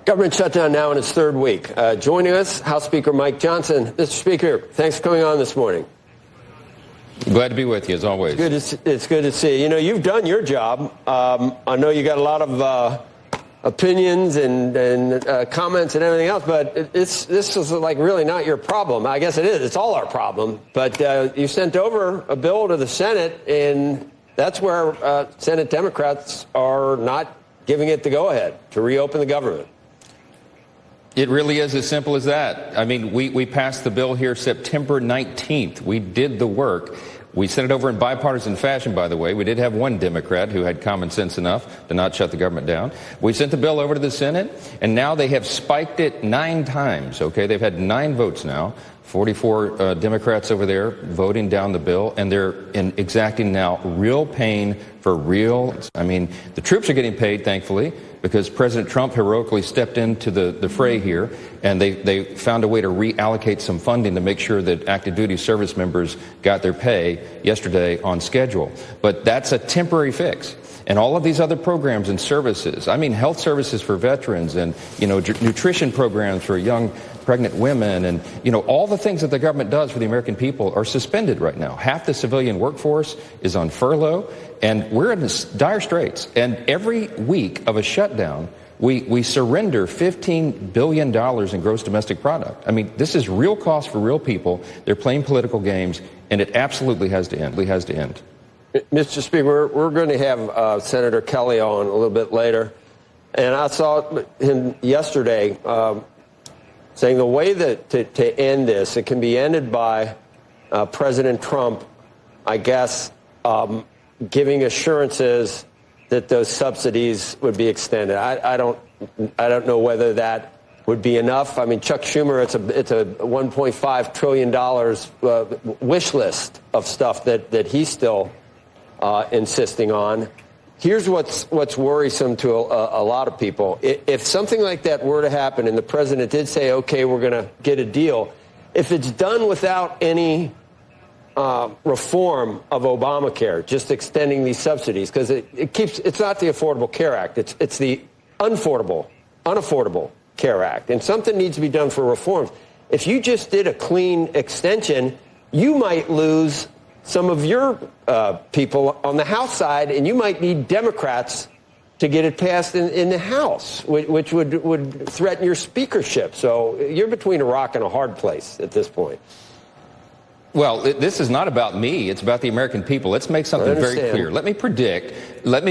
Government shutdown now in its third week. Joining us, House Speaker Mike Johnson. Mr. Speaker, thanks for coming on this morning. Glad to be with you, as always. It's good to see you. You know, you've done your job. I know you got a lot of opinions and comments and everything else, but this is like really not your problem. I guess it is. It's all our problem. But you sent over a bill to the Senate, and that's where Senate Democrats are not giving it the go-ahead to reopen the government. It really is as simple as that. I mean, we passed the bill here September 19th. We did the work. We sent it over in bipartisan fashion, by the way. We did have one Democrat who had common sense enough to not shut the government down. We sent the bill over to the Senate, and now they have spiked it 9 times, okay? They've had 9 votes now. 44 Democrats over there voting down the bill, and they're exacting now real pain for real. I mean, the troops are getting paid, thankfully, because President Trump heroically stepped into the fray here, and they found a way to reallocate some funding to make sure that active duty service members got their pay yesterday on schedule. But that's a temporary fix. And all of these other programs and services, I mean, health services for veterans and, nutrition programs for young pregnant women and, all the things that the government does for the American people are suspended right now. Half the civilian workforce is on furlough, and we're in dire straits. And every week of a shutdown, we surrender $15 billion in gross domestic product. I mean, this is real cost for real people. They're playing political games, and it absolutely has to end. Mr. Speaker, we're going to have Senator Kelly on a little bit later. And I saw him yesterday saying the way that to end this, it can be ended by President Trump, I guess, giving assurances that those subsidies would be extended. I don't know whether that would be enough. I mean, Chuck Schumer, it's a $1.5 trillion wish list of stuff that he's still insisting on. Here's what's worrisome to a lot of people. If something like that were to happen and the president did say, okay, we're going to get a deal, if it's done without any reform of Obamacare, just extending these subsidies, because it's not the Affordable Care Act, it's the unaffordable Care Act, and something needs to be done for reforms. If you just did a clean extension, you might lose some of your people on the House side, and you might need Democrats to get it passed in the House, which would threaten your speakership. So you're between a rock and a hard place at this point. Well, this is not about me. It's about the American people. Let's make something very clear. Let me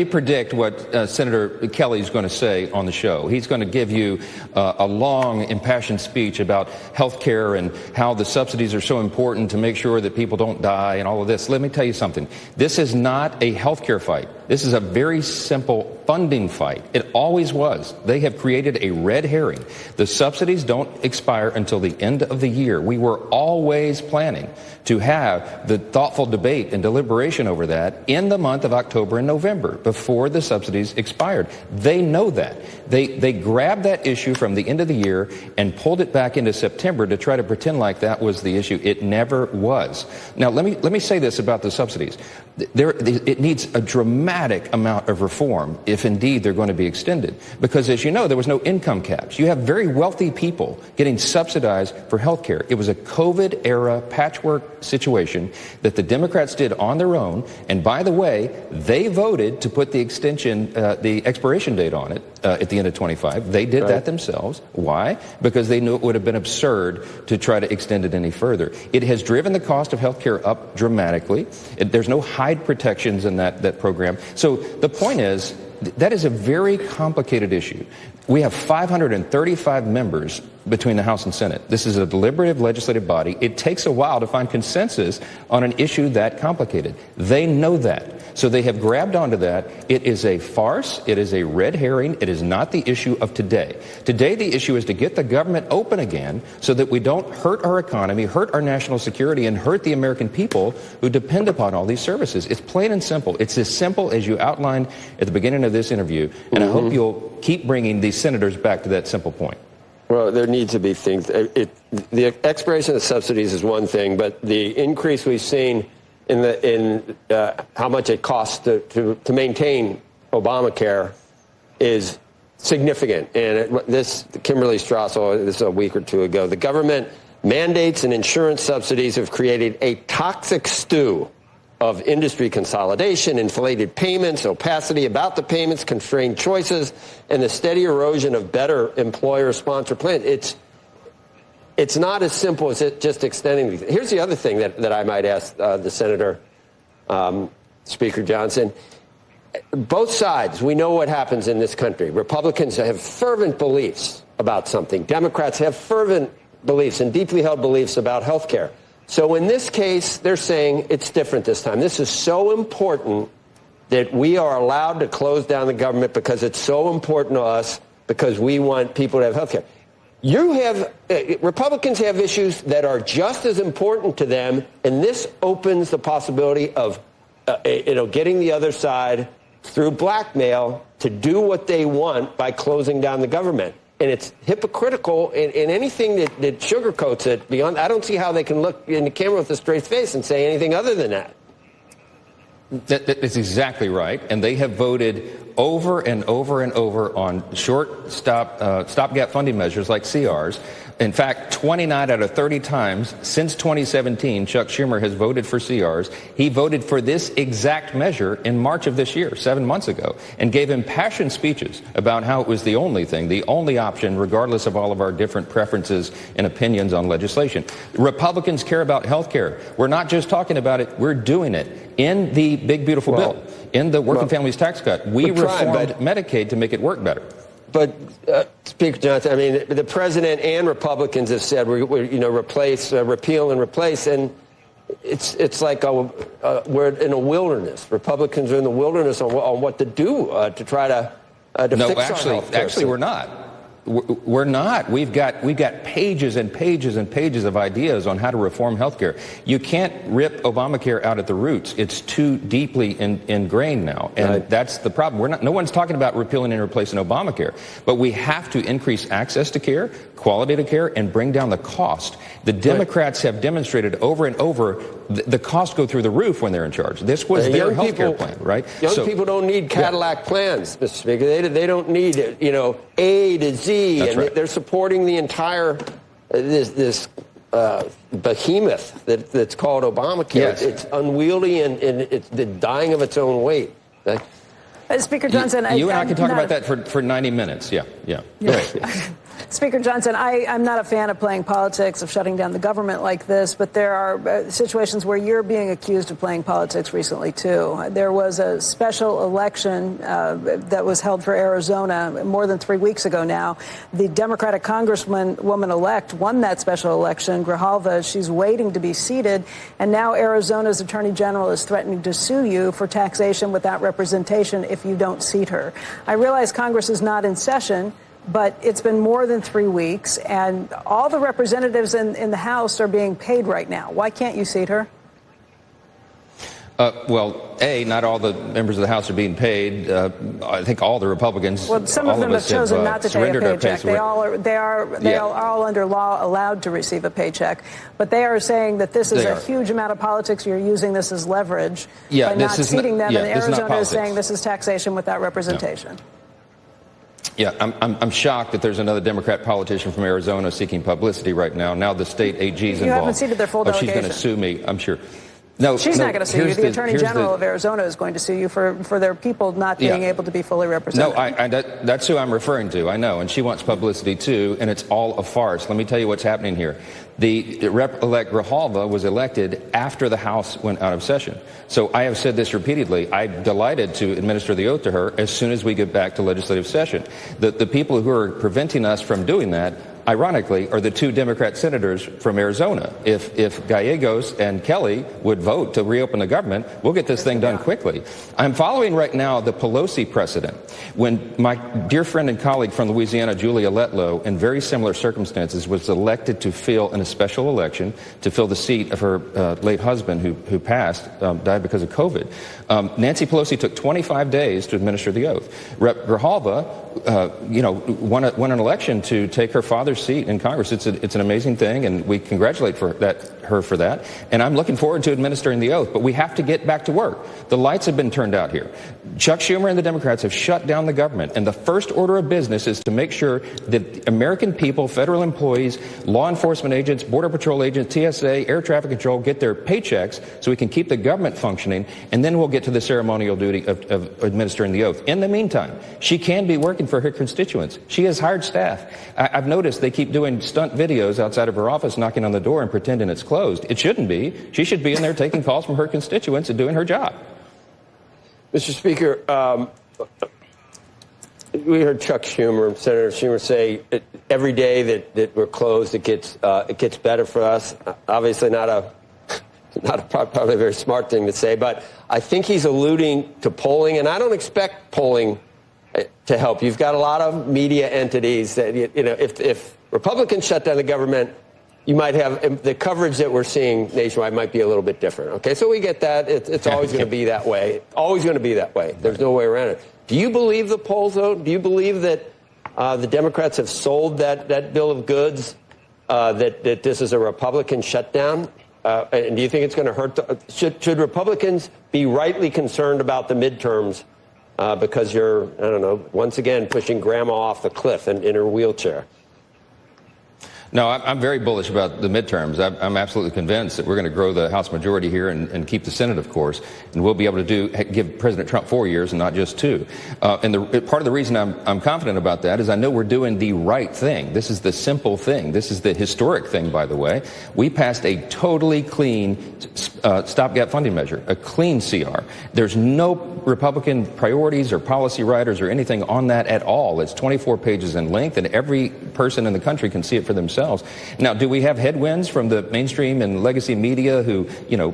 predict what Senator Kelly is going to say on the show. He's going to give you a long, impassioned speech about health care and how the subsidies are so important to make sure that people don't die and all of this. Let me tell you something. This is not a health care fight. This is a very simple funding fight. It always was. They have created a red herring. The subsidies don't expire until the end of the year. We were always planning to have the thoughtful debate and deliberation over that in the month of October and November before the subsidies expired. They know that. They grabbed that issue from the end of the year and pulled it back into September to try to pretend like that was the issue. It never was. Now, let me say this about the subsidies. It needs a dramatic amount of reform if indeed they're going to be extended. Because as you know, there was no income caps. You have very wealthy people getting subsidized for health care. It was a COVID-era patchwork situation that the Democrats did on their own. And by the way, they voted to put the expiration date on it at the end of 25. They did that themselves. Why? Because they knew it would have been absurd to try to extend it any further. It has driven the cost of health care up dramatically. There's no hide protections in that program. So the point is, that is a very complicated issue. We have 535 members between the House and Senate. This is a deliberative legislative body. It takes a while to find consensus on an issue that complicated. They know that. So they have grabbed onto that. It is a farce. It is a red herring. It is not the issue of today. Today, the issue is to get the government open again so that we don't hurt our economy, hurt our national security, and hurt the American people who depend upon all these services. It's plain and simple. It's as simple as you outlined at the beginning of this interview. And I hope you'll keep bringing these senators back to that simple point. Well, there needs to be things. The expiration of subsidies is one thing, but the increase we've seen in how much it costs to maintain Obamacare is significant. And Kimberly Strassel, this is a week or two ago, the government mandates and insurance subsidies have created a toxic stew of industry consolidation, inflated payments, opacity about the payments, constrained choices, and the steady erosion of better employer-sponsored plans. It's not as simple as just extending these. Here's the other thing that I might ask the Senator, Speaker Johnson. Both sides, we know what happens in this country. Republicans have fervent beliefs about something. Democrats have fervent beliefs and deeply held beliefs about health care. So in this case, they're saying it's different this time. This is so important that we are allowed to close down the government because it's so important to us because we want people to have health care. Republicans have issues that are just as important to them, and this opens the possibility of getting the other side through blackmail to do what they want by closing down the government. And it's hypocritical in anything that sugarcoats it beyond. I don't see how they can look in the camera with a straight face and say anything other than that. That's exactly right. And they have voted over and over and over on short stopgap funding measures like CRs. In fact, 29 out of 30 times since 2017, Chuck Schumer has voted for CRs. He voted for this exact measure in March of this year, 7 months ago, and gave impassioned speeches about how it was the only thing, the only option, regardless of all of our different preferences and opinions on legislation. Republicans care about health care. We're not just talking about it, we're doing it. In the big, beautiful bill, in the Working Families Tax Cut, we reformed Medicaid to make it work better. But, Speaker Johnson, I mean, the president and Republicans have said we're repeal and replace, and it's like we're in a wilderness. Republicans are in the wilderness on what to do to try to fix our health care. Actually, we're not. We're not. We've got pages and pages and pages of ideas on how to reform healthcare. You can't rip Obamacare out at the roots. It's too deeply ingrained now, and that's the problem. No one's talking about repealing and replacing Obamacare, but we have to increase access to care, quality of care, and bring down the cost. The Democrats have demonstrated over and over the costs go through the roof when they're in charge. This was their health care plan, right? Young people don't need Cadillac plans, Mr. Speaker. They don't need A to Z, that's and right. They're supporting the entire this behemoth that's called Obamacare. Yes. It's unwieldy and it's dying of its own weight. Speaker Johnson, you and I can talk about that for 90 minutes. Yeah. Right. Speaker Johnson, I'm not a fan of playing politics, of shutting down the government like this, but there are situations where you're being accused of playing politics recently, too. There was a special election that was held for Arizona more than 3 weeks ago now. The Democratic Congresswoman-elect won that special election, Grijalva. She's waiting to be seated, and now Arizona's Attorney General is threatening to sue you for taxation without representation if you don't seat her. I realize Congress is not in session, but it's been more than 3 weeks, and all the representatives in the House are being paid right now. Why can't you seat her? Well, not all the members of the House are being paid. I think all the Republicans. Well, some of them have chosen not to take a paycheck. They are all under law allowed to receive a paycheck, but they are saying that this is a huge amount of politics. You're using this as leverage by not seating them, and Arizona is saying this is taxation without representation. No. Yeah, I'm shocked that there's another Democrat politician from Arizona seeking publicity right now. Now the state AG is involved. You haven't seated their full delegation. She's going to sue me, I'm sure. No, she's not going to sue you. The Attorney General of Arizona is going to sue you for their people not being able to be fully represented. No, that's who I'm referring to. I know, and she wants publicity too, and it's all a farce. Let me tell you what's happening here. The Rep-elect Grijalva was elected after the House went out of session. So I have said this repeatedly. I'm delighted to administer the oath to her as soon as we get back to legislative session. The people who are preventing us from doing that, ironically, are the two Democrat senators from Arizona. If Gallegos and Kelly would vote to reopen the government, we'll get this thing done quickly. I'm following right now the Pelosi precedent. When my dear friend and colleague from Louisiana, Julia Letlow, in very similar circumstances, was elected to fill in a special election to fill the seat of her late husband who passed, died because of COVID. Nancy Pelosi took 25 days to administer the oath. Rep. Grijalva, won an election to take her father's seat in Congress. It's an amazing thing, and we congratulate her her for that. And I'm looking forward to administering the oath. But we have to get back to work. The lights have been turned out here. Chuck Schumer and the Democrats have shut down the government. And the first order of business is to make sure that American people, federal employees, law enforcement agents, Border Patrol agents, TSA, air traffic control get their paychecks so we can keep the government functioning. And then we'll get to the ceremonial duty of administering the oath. In the meantime, she can be working for her constituents. She has hired staff. I've noticed they keep doing stunt videos outside of her office, knocking on the door and pretending it's closed. It shouldn't be. She should be in there taking calls from her constituents and doing her job. Mr. Speaker, we heard Chuck Schumer, Senator Schumer, say every day that we're closed, it gets better for us. Obviously, not probably a very smart thing to say, but I think he's alluding to polling, and I don't expect polling to help. You've got a lot of media entities that, if Republicans shut down the government, you might have the coverage that we're seeing nationwide might be a little bit different. Okay, so we get that. It's always going to be that way. Always going to be that way. There's no way around it. Do you believe the polls, though? Do you believe that the Democrats have sold that bill of goods, that this is a Republican shutdown? And do you think it's going to hurt? Should Republicans be rightly concerned about the midterms because you're, I don't know, once again pushing grandma off the cliff in her wheelchair? No, I'm very bullish about the midterms. I'm absolutely convinced that we're going to grow the House majority here and keep the Senate, of course, and we'll be able to give President Trump 4 years and not just 2. And part of the reason I'm confident about that is I know we're doing the right thing. This is the simple thing. This is the historic thing, by the way. We passed a totally clean stopgap funding measure, a clean CR. There's no Republican priorities or policy riders or anything on that at all. It's 24 pages in length, and every person in the country can see it for themselves. Now, do we have headwinds from the mainstream and legacy media who,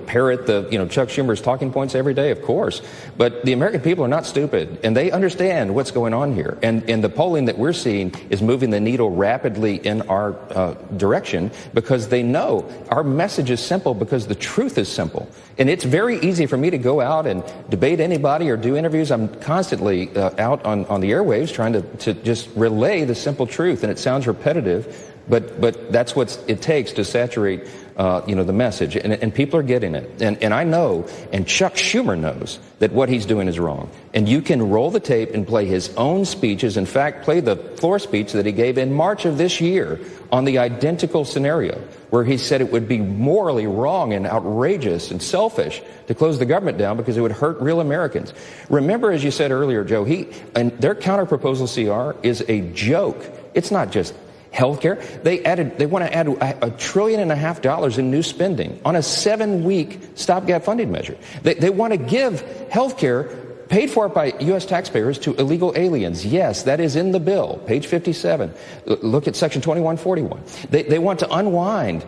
parrot the, Chuck Schumer's talking points every day? Of course. But the American people are not stupid, and they understand what's going on here. And the polling that we're seeing is moving the needle rapidly in our direction because they know our message is simple because the truth is simple. And it's very easy for me to go out and debate anybody or do interviews. I'm constantly out on the airwaves trying to just relay the simple truth, and it sounds repetitive. But that's what it takes to saturate, the message. And people are getting it. And I know, and Chuck Schumer knows, that what he's doing is wrong. And you can roll the tape and play his own speeches. In fact, play the floor speech that he gave in March of this year on the identical scenario, where he said it would be morally wrong and outrageous and selfish to close the government down because it would hurt real Americans. Remember, as you said earlier, Joe, and their counterproposal CR is a joke. It's not just healthcare. They want to add $1.5 trillion in new spending on a 7-week stopgap funding measure. They want to give healthcare paid for by U.S. taxpayers to illegal aliens. Yes, that is in the bill, page 57. Look at section 2141. They want to unwind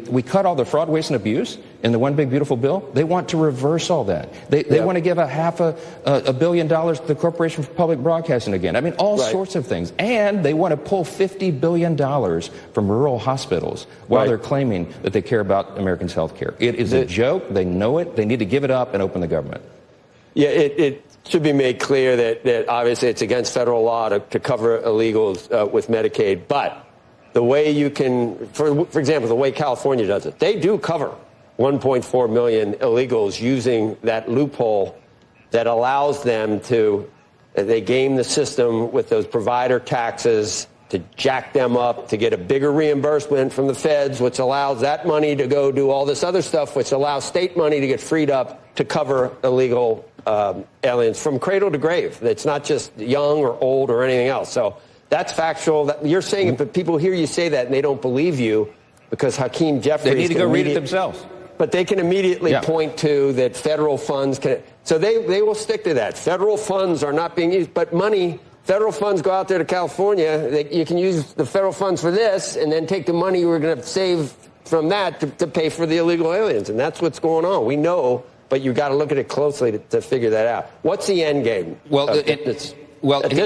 we cut all the fraud, waste, and abuse in the One Big Beautiful Bill. They want to reverse all that. They want to give $500 million to the Corporation for Public Broadcasting again. I mean, all sorts of things. And they want to pull $50 billion from rural hospitals while they're claiming that they care about Americans' health care. It is a joke. They know it. They need to give it up and open the government. Yeah, it should be made clear that obviously it's against federal law to cover illegals with Medicaid. But the way you can, for example, the way California does it, they do cover 1.4 million illegals using that loophole that allows them they game the system with those provider taxes to jack them up, to get a bigger reimbursement from the feds, which allows that money to go do all this other stuff, which allows state money to get freed up to cover illegal aliens from cradle to grave. It's not just young or old or anything else. So that's factual. You're saying it, but people hear you say that and they don't believe you because Hakeem Jeffries. They need to go read it themselves. But they can immediately point to that federal funds can. So they will stick to that. Federal funds are not being used, but federal funds go out there to California. You can use the federal funds for this and then take the money you were going to save from that to pay for the illegal aliens. And that's what's going on. We know. But you got to look at it closely to figure that out. What's the end game? Well, at this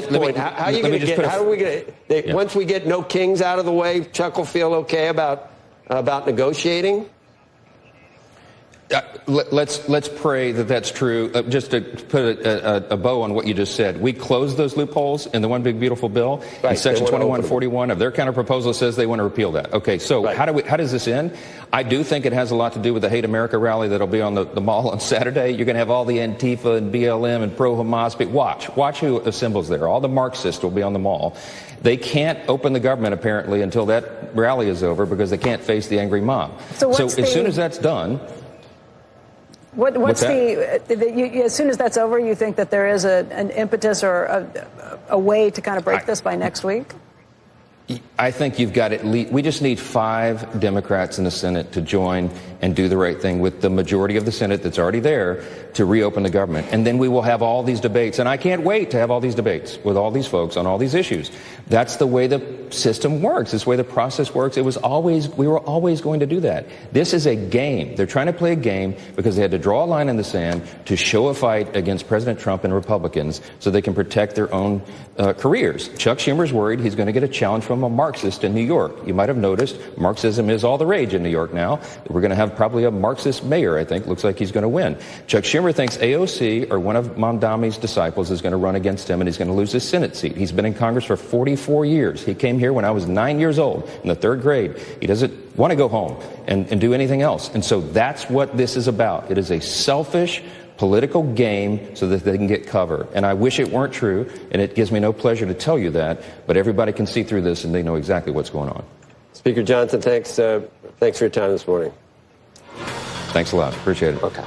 point, how are you going to get? How are we going to? Once we get no kings out of the way, Chuck will feel okay about negotiating. Let's pray that that's true. Just to put a bow on what you just said, we closed those loopholes in the one big beautiful bill. Right. And Section 2141 of their counter proposal says they want to repeal that. Okay, so right. how does this end? I do think it has a lot to do with the Hate America rally that'll be on the mall on Saturday. You're going to have all the Antifa and BLM and pro-Hamas. Watch who assembles there. All the Marxists will be on the mall. They can't open the government apparently until that rally is over because they can't face the angry mob. So as soon as that's done. What's as soon as that's over, you think that there is an impetus or a way to kind of break this by next week? I think you've got at least, we just need 5 Democrats in the Senate to join and do the right thing with the majority of the Senate that's already there to reopen the government. And then we will have all these debates. And I can't wait to have all these debates with all these folks on all these issues. That's the way the system works. It's the way the process works. We were always going to do that. This is a game. They're trying to play a game because they had to draw a line in the sand to show a fight against President Trump and Republicans so they can protect their own careers. Chuck Schumer's worried he's going to get a challenge from a Marxist in New York. You might have noticed Marxism is all the rage in New York now. We're going to have probably a Marxist mayor, I think. Looks like he's going to win. Chuck Schumer thinks AOC or one of Mamdami's disciples is going to run against him and he's going to lose his Senate seat. He's been in Congress for 44 years. He came here when I was 9 years old in the 3rd grade. He doesn't want to go home and do anything else. And so that's what this is about. It is a selfish political game so that they can get cover. And I wish it weren't true, and it gives me no pleasure to tell you that, but everybody can see through this and they know exactly what's going on. Speaker Johnson, thanks for your time this morning. Thanks a lot. Appreciate it. Okay.